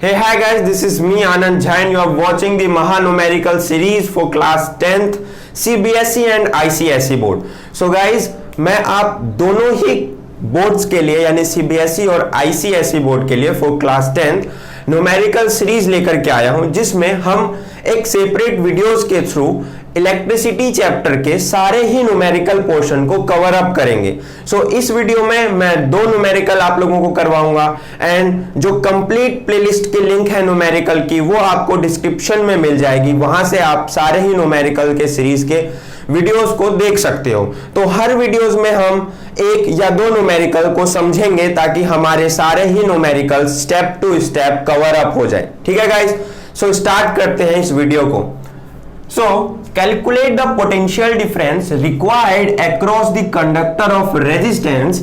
Hey, hi guys, this is me Anand Jain. You are watching the Maha Numerical series for class 10th CBSE and ICSE board. So guys, मैं आप दोनों ही boards के लिए यानी CBSE और ICSE board के लिए for class 10th numerical series लेकर के आया हूं, जिसमें हम एक सेपरेट वीडियोस के थ्रू इलेक्ट्रिसिटी चैप्टर के सारे ही न्यूमेरिकल पोर्शन को कवर अप करेंगे। सो इस वीडियो में मैं दो न्यूमेरिकल आप लोगों को करवाऊंगा एंड जो कंप्लीट प्लेलिस्ट की लिंक है न्यूमेरिकल की वो आपको डिस्क्रिप्शन में मिल जाएगी, वहां से आप सारे ही न्यूमेरिकल के सीरीज के वीडियोस को देख सकते हो। तो हर वीडियोस में हम एक या दो न्यूमेरिकल को समझेंगे ताकि हमारे सारे ही numerical step to step cover up हो जाए। ठीक है गाइस, सो स्टार्ट करते हैं इस वीडियो को। So, calculate the potential difference required across the conductor of resistance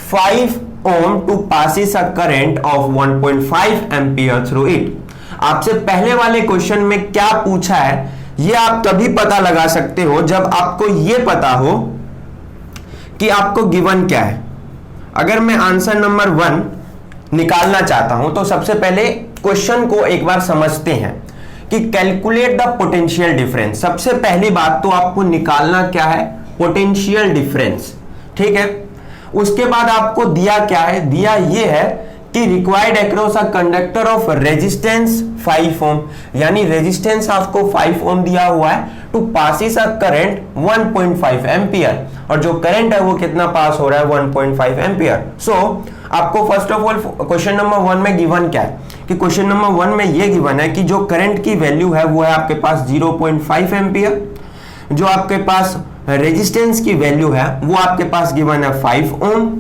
5 ohm to passes a current of 1.5 ampere through it। आपसे पहले वाले क्वेश्चन में क्या पूछा है ये आप तभी पता लगा सकते हो जब आपको ये पता हो कि आपको गिवन क्या है। अगर मैं आंसर नंबर 1 निकालना चाहता हूं तो सबसे पहले क्वेश्चन को एक बार समझते हैं कि कैलकुलेट द पोटेंशियल डिफरेंस। सबसे पहली बात तो आपको निकालना क्या है, पोटेंशियल डिफरेंस। ठीक है, उसके बाद आपको दिया क्या है, दिया ये है कि required across a conductor of resistance 5 ohm, यानी रेजिस्टेंस आपको 5 ओम दिया हुआ है to passes a current 1.5 ampere, और जो करंट है वो कितना पास हो रहा है 1.5 एम्पियर। सो आपको first of all question number 1 में गिवन क्या है कि क्वेश्चन नंबर 1 में ये गिवन है कि जो करंट की वैल्यू है वो है आपके पास 0.5 एम्पियर, जो आपके पास रेजिस्टेंस की वैल्यू है वो आपके पास गिवन है 5 ओम,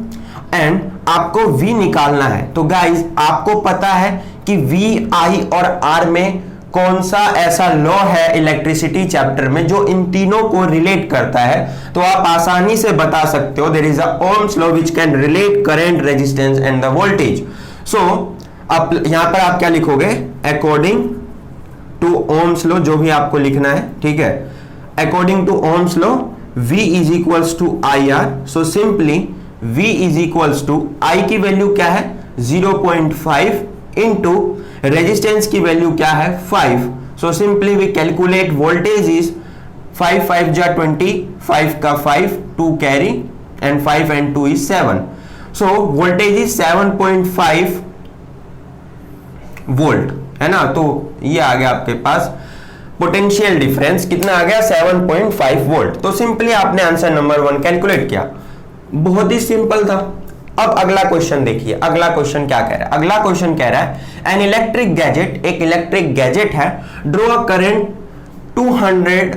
एंड आपको V निकालना है। तो गाइस आपको पता है कि V, I और R में कौन सा ऐसा लॉ है इलेक्ट्रिसिटी चैप्टर में जो इन तीनों को रिलेट करता है, तो आप आसानी से बता सकते हो there is a Ohm's law which can relate current, resistance and the voltage. So अब यहां पर आप क्या लिखोगे, अकॉर्डिंग टू ओम्स लॉ, जो भी आपको लिखना है। ठीक है, according to Ohm's law V is equals to IR। So simply V is equals to I की वैल्यू क्या है 0.5 इंटू रेजिस्टेंस की वैल्यू क्या है 5। So simply we calculate voltage is 5 5 जा 20, 5 का 5, 2 carry and 5 and 2 is 7। So voltage is 7.5 volt, है ना। तो ये आ गया आपके पास पोटेंशियल डिफरेंस, कितना आ गया 7.5 वोल्ट। तो सिंपली आपने आंसर नंबर 1 कैलकुलेट किया, बहुत ही सिंपल था। अब अगला क्वेश्चन देखिए, अगला क्वेश्चन क्या कह रहा है। अगला क्वेश्चन कह रहा है एन इलेक्ट्रिक गैजेट, एक इलेक्ट्रिक गैजेट है, draw a current 200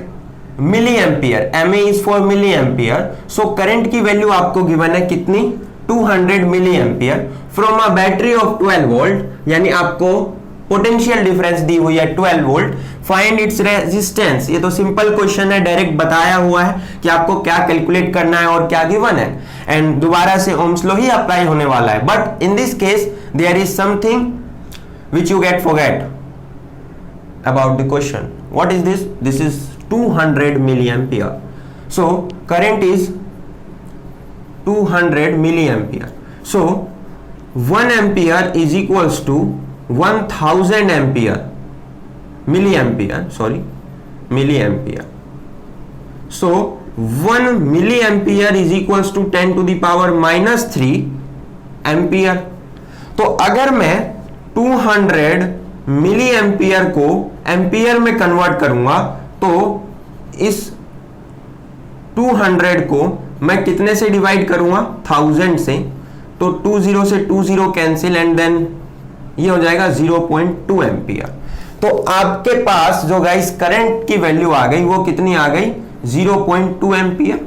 milli ampere, MA is for milli ampere. So current की वैल्यू आपको गिवन है कितनी 200 milli ampere from a battery of 12 volt, यानी आपको पोटेंशियल डिफरेंस दी हुई है 12 वोल्ट। फाइंड इट्स रेजिस्टेंस, ये तो सिंपल क्वेश्चन है, डायरेक्ट बताया हुआ है कि आपको क्या कैलकुलेट करना है और क्या गिवन है, एंड दोबारा से ओम्स लॉ ही अप्लाई होने वाला है। But in this case there is something which you get forget about the question. What is this, this is 200 milli ampere. So current is 200 milli ampere. So 1 ampere is equals to 1000 ampere, milli ampere, sorry milli ampere. So 1 milli ampere is equals to 10 to the power -3 ampere. तो अगर मैं 200 milli ampere को ampere में convert करूंगा तो इस 200 को मैं कितने से डिवाइड करूंगा 1000 से, तो 20 से 20 कैंसिल एंड देन ये हो जाएगा 0.2 एम्पियर। तो आपके पास जो गाइस करंट की वैल्यू आ गई वो कितनी आ गई 0.2 एम्पियर।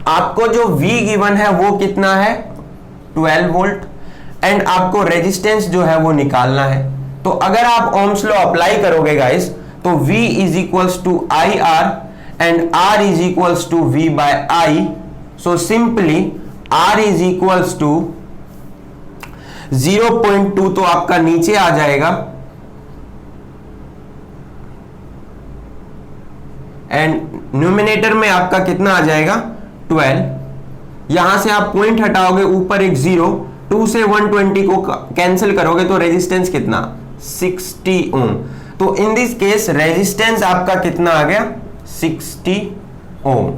आपको जो V गिवन है वो कितना है 12 वोल्ट, एंड आपको रेजिस्टेंस जो है वो निकालना है। तो अगर आप ओम्स लॉ अप्लाई करोगे गाइस तो V is equals to IR and R is equals to V by I। So simply R is equals to 0.2 तो आपका नीचे आ जाएगा, एंड न्यूमिनेटर में आपका कितना आ जाएगा 12। यहां से आप पॉइंट हटाओगे, ऊपर एक 0 2 से 120 को कैंसिल करोगे तो रेजिस्टेंस कितना, 60 ओम। तो इन दिस केस रेजिस्टेंस आपका कितना आ गया, 60 ओम।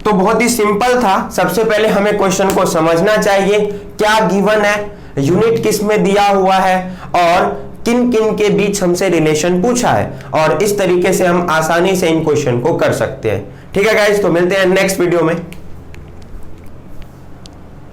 तो बहुत ही सिंपल था। सबसे पहले हमें क्वेश्चन को समझना चाहिए, क्या गिवन है, यूनिट किस में दिया हुआ है और किन किन के बीच हमसे रिलेशन पूछा है, और इस तरीके से हम आसानी से इन क्वेश्चन को कर सकते हैं। ठीक है गाइस, तो मिलते हैं नेक्स्ट वीडियो में।